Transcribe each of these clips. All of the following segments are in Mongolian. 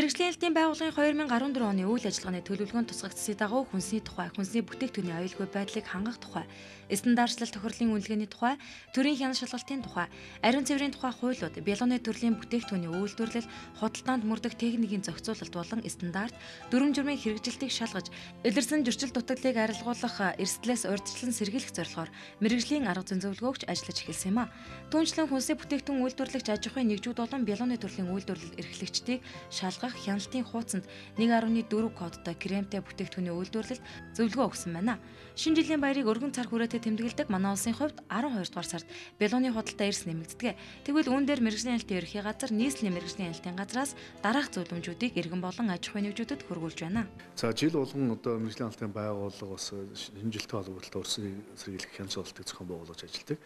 Мэргэжлийн элтийн байгууллагын 2014 оны үйл ажиллагааны төлөвлөгөөнд тусгагдсны дагуу хүнсний тухай, хүнсний бүтээгдэхүүний аюулгүй байдлыг хангах тухай, стандартчлал тохирлын үнэлгээний тухай, төрийн хяналт шалгалтын тухай, ариун цэврийн тухай хуулиуд, бялууны төрлийн бүтээгдэхүүний үйлдвэрлэл, худалдаанд мөрдөх техникийн зохицуулалт болон стандарт, дүрм журмын хэрэгжилтийг шалгаж, илэрсэн зөрчил дутагдлыг арилгуулах, эрсдлээс урьдчилан сэргийлэх зорилгоор мэргэжлийн арга зүйн зөвлөгөөгч ажиллаж эхэлсэн юм а. Түүнчлэн хүнсний бүтээгдэхүүн үйлдвэрлэгч аж ахуйн нэгжүүд болон бялууны төрлийн үйлдвэрлэл эрхлэгчдийг шалгах хяналтын хуудсанд 1.4 кодтой кремтэй бүтээгдэхүүний үйлдвэрлэлд зөвлөгөө өгсөн байна. Шинэ жилийн баярыг өргөн цар хүрээтэй тэмдэглэдэг манай улсын хувьд 12 дугаар сард бялууны худалдаа эрс нэмэгддэг. Тэгвэл үүн дээр мэргэжлийн ялтын ерхий газар, нийслэлийн мэргэжлийн ялтын газраас дараах зөвлөмжүүдийг иргэн болон аж ахуйн нэгжүүдэд хөрвүүлж байна. За жил болгон одоо мэргэжлийн ялтын байгууллага бас шинэ жилтэй холбогдолтой урсын сэргийлэх хяналт шалгалтыг зохион байгуулж ажилладаг.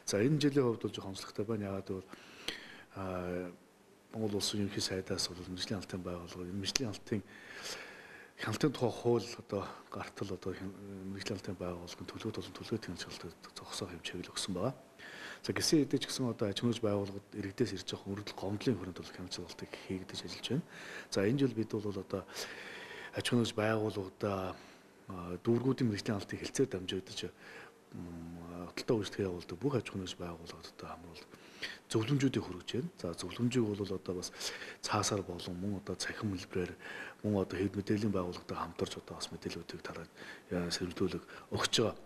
За энэ жилийн хувьд бол жоохон онцлогтой байна. Яагаад гэвэл Монгол улсын ерөнхий сайдаас бол мэргэжлийн ялтын байгууллага мэргэжлийн ялтын хяналтын тухай хууль одоо гартал одоо мэргэжлийн ялтын байгууллагын төлөвт болон төлөвт хяналт шалгалтыг зогсоох хэмжээг өгсөн байна. За гисэн хэдий ч гэсэн одоо аж ахуйн байгууллагад иргэдээс ирж байгаа өргөдөл гомдлын хүрээнд бол хяналт шалгалтыг хийгдэж ажиллаж байна. За энэ жил бид бол одоо аж ахуйн байгууллагуудаа дүүргүүдийн мэргэжлийн ялтыг хэлцээр дамжуулж худалдаа үйлчлэгээ явуулдаг бүх аж ахуйн байгууллагуудад хамруулж зөвлөмжүүдийг хүргэж байна. За зөвлөмжийг бол одоо бас цаасаар болон мөн одоо цахим хэлбэрээр мөн одоо хэд мэдээллийн байгууллагатай хамтарч одоо бас мэдээллүүдийг тараад сэрэмжлүүлэг өгч байгаа.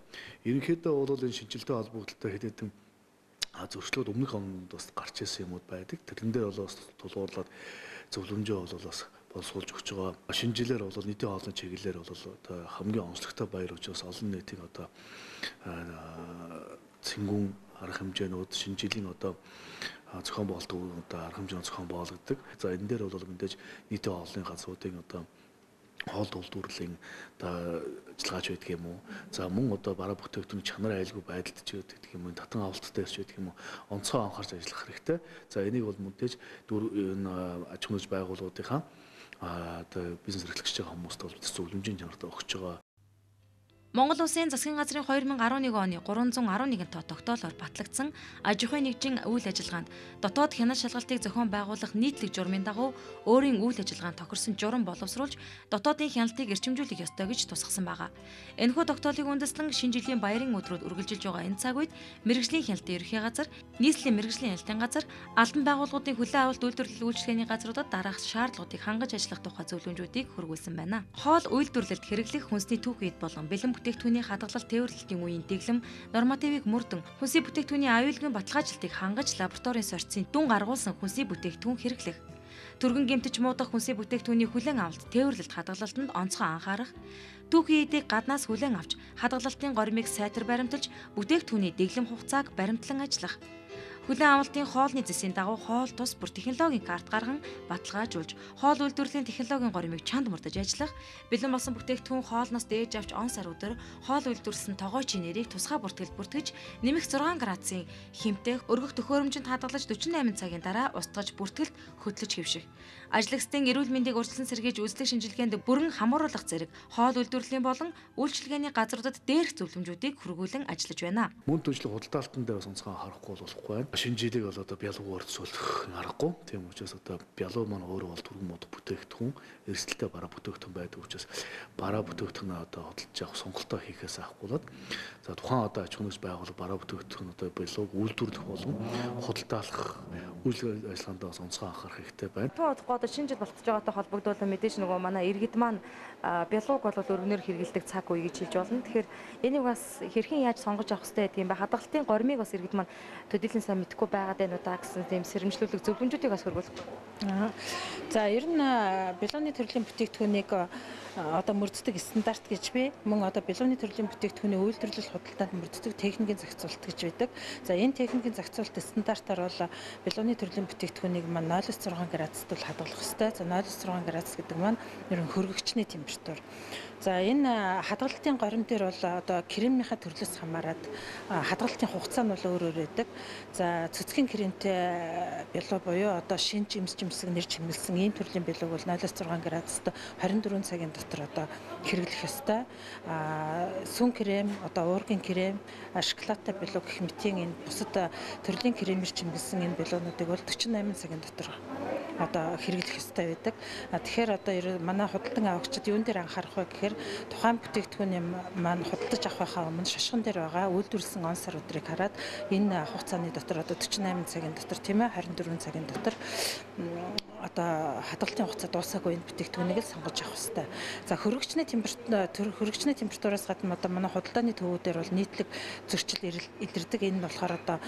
Ерөнхийдөө бол энэ шинжилтэй холбогдлолтой хэд хэдэн зөрчлүүд өмнөх онд бас гарч ирсэн юмуд байдаг. Тэрэн дээр бол бас тулгуурлаад зөвлөмжөө бол бас боловсруулж өгч байгаа. Шинэ жилээр бол нийтийн хоолны чиглэлээр бол одоо хамгийн онцлогтой баяр учраас олон нийтийн одоо цэнгүүн арга хэмжээнүүд шинэ жилийн одоо зохион байгуулалт одоо арга хэмжээний зохион байгуулагддаг. За энэ дээр бол мэдээж нийтийн хоолны газруудын одоо хоол үйлдвэрлэлийн одоо ажиллагаач байдаг юм уу? За мөн одоо бараа бүтээгдэхүүний чанар айлгүй байдалд ч байдаг юм уу? Татан авалт дээр ч байдаг юм уу? Онцгой анхаарч ажиллах хэрэгтэй. За энийг бол мэдээж энэ аж ахуйн байгууллагуудынхаа одоо бизнес эрхлэгч байгаа хүмүүст бол зөвлөмжийн чанартай өгч байгаа. Монгол Улсын засгийн газрын 2011 оны 311 тоо тогтоолоор батлагдсан аж ахуйн нэгжийн үйл ажиллагаанд дотоод хяналт шалгалтыг зохион байгуулах нийтлэг журмын дагуу өөрийн үйл ажиллагаанд тохирсон журам боловсруулж дотоодын хяналтыг эрчимжүүлэх ёстой гэж тусгасан байгаа. Энэхүү тогтоолыг үндэслэн шинэ жилийн баярын өдрүүд үргэлжилж байгаа энэ цаг үед мэргэжлийн хяналтын ерхий газар, нийслэлийн мэргэжлийн ялтын газар, албан байгууллагуудын хүлээн авалт үйлдвэрлэл үйлчилгээний газруудад дараах шаардлагуудыг хангаж ажиллах тухай зөвлөмжүүдийг хүргүүлсэн байна. Хоол үйлдвэрлэлд хэрэглэх хүнсний түүхийд болон бэлэн бүтээгдэхүүний хадгалалт тээвэрлэлтийн үеийн дэглэм нормативыг мөрдөн хүнсний бүтээгдэхүүний аюулгүйн баталгаажлалтыг хангаж лабораторийн сорьцын дүн гаргуулсан хүнсний бүтээгдэхүүн хэрэглэх. Түргэн гэмтэж муудах хүнсний бүтээгдэхүүний хүлээн авалт тээвэрлэлт хадгалалтанд онцгой анхаарах. Түүхийн эдийг гаднаас хүлээн авч хадгалалтын горимыг сайтар баримталж бүтээгдэхүүний дэглэм хугацааг баримтлан ажиллах. Хүлээн авалтын хоолны зэсийн дагуу хоол тус бүр технологийн карт гарган баталгаажуулж, хоол үйлдвэрлэлийн технологийн горимыг чанд мурдаж ажиллах, бэлэн болсон бүтээгдэхүүн хоолноос дээж авч он сар өдөр хоол үйлдвэрлэсэн тогоочийн нэрийг тусгай бүртгэл бүртгэж, нэмэх 6 градусын хэмтээх өргөх төхөөрөмжөнд хадгалж 48 цагийн дараа устгаж бүртгэлд хөтлөж хэвших. Ажлагчдын эрүүл мэндийг урьдчилан сэргийлж үзлэг шинжилгээнд бүрэн хамруулах зэрэг хоол үйлдвэрлэлийн болон үйлчилгээний газруудад дээрх зөвлөмжүүдийг хүргүүлэн ажиллаж байна. Мөн түншлэг худалдаалтан дээр бас онцгой анхаарахгүй болохгүй байна. Шинэ жилиг бол одоо бялуугаар төсөөлөх аргагүй. Тийм учраас одоо бялуу маань өөрөө бол түргэн мод бүтээгдэхүүн, эрсдэлтэй бараа бүтээгдэхүүн байдаг учраас бараа бүтээгдэхүүнээ одоо хөдөлж авах сонголтоо хийхээс авахгүйгээд за тухайн одоо аж ахуйн байгууллага бараа бүтээгдэхүүн одоо бялууг үйлдвэрлэх болон худалдаалах үйл ажиллагаанд бас онцгой анхаарах хэрэгтэй байна. Одоо шинэ жил болтож байгаатай холбогдуулан мэдээж нөгөө манай иргэд маань бялууг бол өргөнөөр хэрэгэлдэг цаг үе гэж хэлж болно. Тэгэхээр энийг бас хэрхэн яаж сонгож авах хэрэгтэй гэдэг юм бэ? Хадгалтын горимыг бас иргэд маань төдийлөн сайн мэдгүй байгаад байна уу та гэсэн тийм сэрэмжлүүлэг зөвлөмжүүдийг бас хөрвүүлэх. За ер нь бялууны төрлийн бүтээгдэхүүнийг одоо мөрддөг стандарт гэж би мөн одоо бялууны төрлийн бүтээгдэхүүний үйлдвэрлэл худалдаанд мөрддөг техникийн зохицуулалт гэж байдаг. За энэ техникийн зохицуулалт стандартаар бол бялууны төрлийн бүтээгдэхүүнийг маань 0-6 градусд бол хадгалах ёстой. За 0-6 градус гэдэг маань ер нь хөргөгчний температур. За энэ хадгалтын горим дээр бол одоо кремийнхаа төрлөөс хамаарат хадгалтын хугацаа нь бол өөр өөр байдаг. За цэцгийн кремтэй бялуу буюу одоо шин жимсэг нэр чимэлсэн ийм төрлийн бялууг бол 0-6 градуст 24 цагийн дотор одоо хэрэглэх ёстой. Сүн крем, одоо уургийн крем, шоколадтай бялуу гэх мэтийн энэ бусад төрлийн кремээр чимгэлсэн энэ бялуунуудыг бол 48 цагийн дотор одоо хэрэглэх ёстой байдаг. Тэгэхээр одоо манай худалдан авагчид юун дээр анхаарах вэ гэхээр тухайн бүтээгдэхүүний маань худалдаж авахаа өмнө шашган дээр байгаа үйлдвэрлэсэн он сар өдрийг хараад энэ хугацааны дотор одоо 48 цагийн дотор тийм ээ 24 цагийн дотор одоо хадгалтын хугацаа дуусаагүй энэ бүтээгдэхүүнийг л сонгож авах хэрэгтэй. За хөргөгчний температураас гадна одоо манай худалдааны төвүүдээр бол нийтлэг зөрчил илэрдэг. Энэ нь болохоор одоо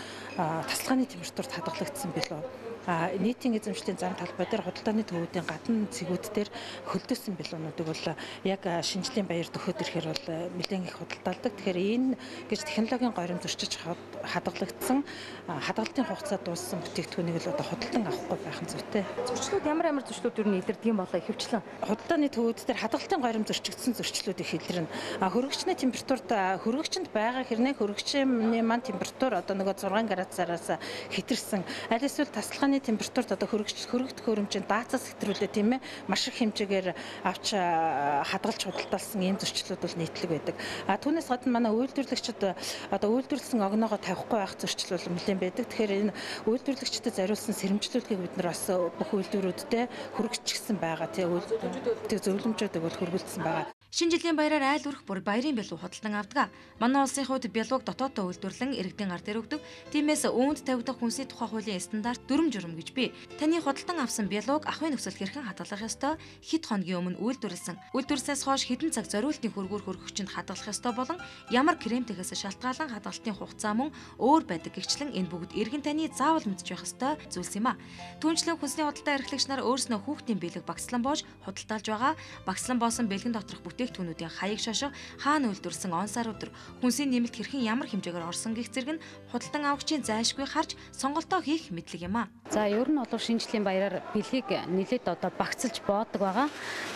тасалгааны температурт хадгалагдсан билүү. Нийтийн эзэмшлийн зам талбай дээр худалдааны төвүүдийн гадна цэгүүд дээр хөлдөөсөн билуунуудыг бол яг шинжлэлийн баяр дөхөд ирэхээр бол нэлээд их худалдаалдаг. Тэгэхээр энэ гэж технологийн горимд зөрчиж хадгалагдсан хадгалтын хугацаа дууссан бүтээгдэхүүнийг л одоо худалдан авахгүй байх нь зүйтэй. Зөрчлүүд ямар зөрчлүүд юу илэрдэг юм болоо ихэвчлэн худалдааны төвүүд дээр хадгалтын горим зөрчигдсөн зөрчлүүд их илэрнэ. Хөргөгчний температурт хөргөгчөнд байгаа хэрнээ хөргөгчний маань температур одоо нөгөө 6 градусараас хэтэрсэн. Аль эсвэл тасалгааны температурт одоо хөргөгдөх хөрөмжийн даацаас хэтрүүлээ тийм ээ маш их хэмжээгээр авч хадгалж худалдаалсан ийм зөрчлүүд бол нийтлэг байдаг. Түүнээс гадна манай үйлдвэрлэгчид одоо үйлдвэрлэсэн огноогоо тавихгүй байх зөрчил бол нэлээд байдаг. Тэгэхээр энэ үйлдвэрлэгчдэд зориулсан сэрэмжлүүлгийг бид нар бас бүх үйлдвэрүүдтэй хүргэчихсэн байгаа. Тэгээ зөвлөмжүүдийг бол хүргэлцсэн байгаа. Шинэ жилийн баяраар айл өрх бүр баярын бялуу худалдан авдаг. Манай улсын хувьд бялууг дотооддоо үйлдвэрлэн иргэдийн гар дээр өгдөг. Тиймээс үүнд тавигдах хүнсний тухай хуулийн стандарт дүрм журм гэж бий. Таны худалдан авсан бялууг ахуйн нөхцөл хэрхэн хадгалах ёстой? Хэд хоногийн өмнө үйлдвэрлэснээс хойш хэдэн цаг зориултын хөргүүр хөргөгчөнд хадгалах ёстой болон ямар кремтээс шалтгаалan хадгалтын хугацаа мөн өөр байдаг гэгчлэн энэ бүгд иргэн таны заавал мэдж байх ёстой зүйлс юм а. Түүнчлэн хүнсний худалдаа эрхлэгч нар өөрснөө хүүхдийн бэлэг багцлан боож худалдаалж байгаа. Багцлан боосон бэлгэн доторх бүтээгдэхүүнүүдийн хаяг шошго, хаана үйлдвэрсэн он сар өдөр, хүнсийн нэмэлт хэрхэн ямар хэмжээгээр орсон гэх зэрэг нь худалдан авагчийн зайлшгүй харж сонголтоо хийх мэдлэг юм а. За ер нь бол шинжлэлийн баяраар бэлгийг нэлээд одоо багцлж боодог байгаа.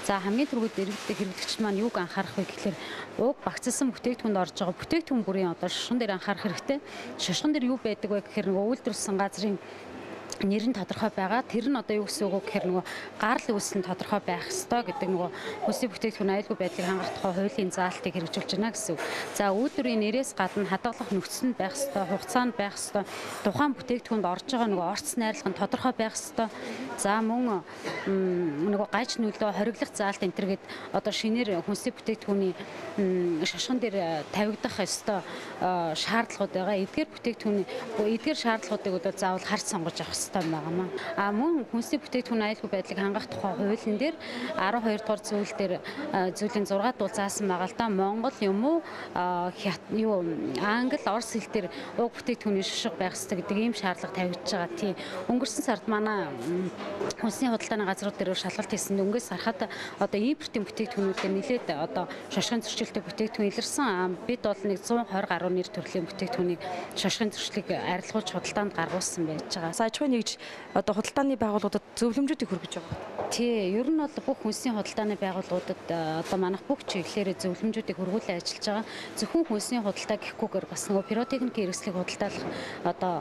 За хамгийн түргүүд иргэдэг хэрэглэгчид маань юуг анхаарах вэ гэхээр уг багцлсан бүтээгдэхүүнд орж байгаа бүтээгдэхүүн бүрийн одоо шошгон дээр анхаарах хэрэгтэй. Шошгон дээр юу байдаг вэ гэхээр нөгөө үйлдвэрлэсэн газрын нэр нь тодорхой байгаа. Тэр нь одоо юу гэсэн үг гэхээр нөгөө гарал үүсэл нь тодорхой байх ёстой гэдэг нөгөө хүнсний бүтээгдэхүүн аюулгүй байдлыг хангах тухай хуулийн заалтыг хэрэгжүүлж байна гэсэн үг. За үйлдвэрийн нэрээс гадна хадгалах нөхцөл нь байх ёстой, хугацаанд байх ёстой, тухайн бүтээгдэхүүнд орж байгаа нөгөө орц найрлага нь тодорхой байх ёстой. За мөн нөгөө гаж нөлөө хориглох заалт энэ төргээд одоо шинээр хүнсний бүтээгдэхүүний шошгон дээр тавигдах ёстой шаардлагууд байгаа. Эдгээр бүтээгдэхүүний эдгээр шаардлагуудыг одоо заавал харж сонгож авах байгаа. Мөн хүнсний бүтээгдэхүүн аюулгүй байдлыг хангах тухай хуулийн дээр 12 дугаар зүйл дээр зүйлийн 6 дуул заасан байгаа л да. Монгол юм уу англи, орос хэл дээр уг бүтээгдэхүүний шошго байх ёстой гэдэг ийм шаардлага тавигдж байгаа. Тийм. Өнгөрсөн сард манай хүнсний худалдааны газрууд дээр шалгалт хийсэн. Үнгээс харахад одоо импортын бүтээгдэхүүнүүдээр нэлээд одоо шошгын зөрчилтэй бүтээгдэхүүн илэрсэн. Бид бол нэг 120 гаруй нэр төрлийн бүтээгдэхүүнийг шошгын зөрчлийг арилгуулж худалдаанд гаргуулсан байж байгаа. Нэгж одоо худалдааны байгууллагуудад зөвлөмжүүдийг хүргэж байгаа. Тий, ер нь бол бүх хүнсний худалдааны байгууллагуудад одоо манайх бүх чиглэлээр зөвлөмжүүдийг хөргүүлэн ажиллаж байгаа. Зөвхөн хүнсний худалдаа гэхгүйгээр бас нөгөө пиротехникийн хэрэгслийг худалдаалах одоо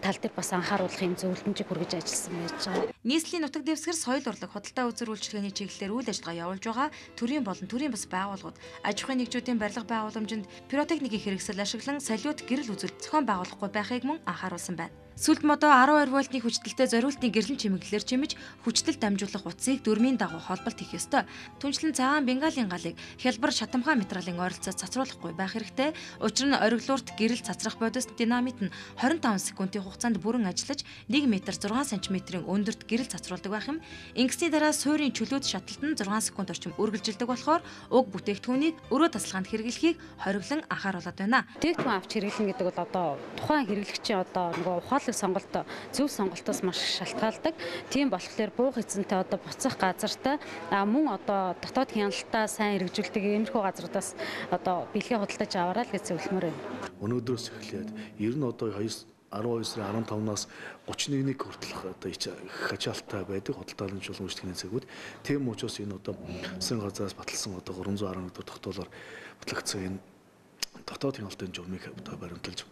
тал дээр бас анхааруулах юм зөвлөмжийг хүргэж ажилласан байж байгаа. Нийслэлийн нутаг дэвсгэр соёл урлаг худалдаа үзэр үйлчилгээний чиглэлээр үйл ажиллагаа явуулж байгаа төрийн болон төрийн бас байгууллагууд аж ахуйн нэгжүүдийн барилга байгууламжинд пиротехникийн хэрэгсэл ашиглан салют гэрэл үзүүлэлт зохион байгуулахгүй байхыг мөн анхааруулсан байна. Сүлд модоо 12 вольтны хүчтэлтэй зориултын гэрлэн чимэглэлээр чимэж хүчтэл дамжуулах утсыг дүрмийн дагуу холболт хийх ёстой. Түнчлэн цагаан бенгалийн галыг хялбар шатамхай материалын ойролцоос цацруулахгүй байх хэрэгтэй. Учир нь ориглуурт гэрэл цацрах бодис динамит нь 25 секундын хугацаанд бүрэн ажиллаж 1 м 6 см-ийн өндөрт гэрэл цацруулдаг байх юм. Ингэсний дараа суурийн чөлөөт шаталт нь 6 секунд орчим үргэлжилдэг болохоор уг бүтээгдэхүүнийг өрөө тасалгаанд хэрэглэхийг хориглон анхааруулад байна. Бүтээгдэхүүн авч хэрэглэнэ гэдэг бол одоо тухайн хэрэглэгчийн одоо нөгөө ухаалаг зөв сонголтоос маш шалтгаалдаг. Тийм болохоор буух эзэнтэй одоо буцах газартай мөн одоо дотоод хяналтаа сайн хэрэгжүүлдэг иймэрхүү газруудаас одоо бэлгээ худалдаж аваарай л гэж зөвлөмөр байна. Өнөөдрөөс эхлээд ер нь одоо 12 сарын 15-наас 31-ний хүртэлх одоо хачаалттай байдаг худалдааны жуулмж тгний цагууд. Тийм учраас энэ одоо засгийн газраас баталсан одоо 311 дахь тогтоолоор батлагдсан энэ дотоод хяналтын журмыг одоо баримталж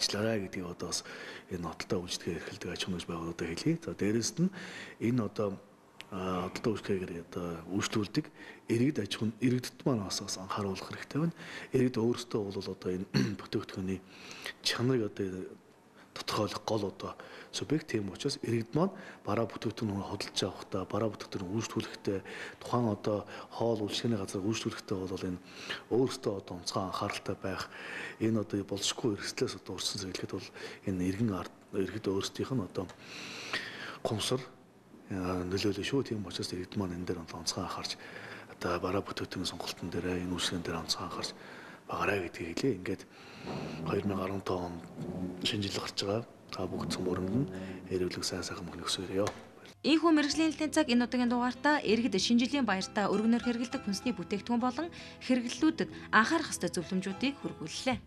ажиллаарай гэдгийг одоо бас энэ нотлоо үйлчлэгээ эрхэлдэг аж ахуйн байгууллагуудад хэлье. За дээрэс нь энэ одоо оддоо үйлчлэгээр одоо үйлчлүүлдэг иргэд аж ахуйн иргэдэд маань бас анхааруулах хэрэгтэй байна. Иргэд өөрсдөө бол одоо энэ бүтээгдэхүүний чанарыг одоо тодорхойлох гол одоо субъект тийм учраас иргэд маань бараа бүтээгдэхүүн хөдөлж авахдаа бараа бүтээгдэхүүн үйлчлүүлэхдээ тухайн одоо хоол үйлчлэгээний газар үйлчлүүлэхдээ бол энэ өөрсдөө одоо онцгой анхааралтай байх энэ одоо болшгүй эрсдлээс одоо урьдчилан сэргийлэхэд бол энэ иргэд өөрсдийнх нь одоо гомсор нөлөөлөй шүү. Тийм учраас иргэд маань энэ дээр онцгой анхаарч одоо бараа бүтээгдэхүүн сонголтын дээр энэ үйлчлэгийн дээр онцгой анхаарч багаарай гэдгийг хэлээ. Ингээд 2015 он шинэ жил гарч байгаа. Та бүгд цөмөрөнд нь эрүүлэг сайн сайхан мөн өсөөрэй. Ийхүү мэргэжлийн хэлтийн цаг энэ удаагийн дугаартаа иргэд шинэ жилийн баяртаа өргөнөөр хэрэглэдэг хүнсний бүтээгдэхүүн болон хэрэглэлүүдэд анхаарах ёстой зөвлөмжүүдийг хүргүүллээ.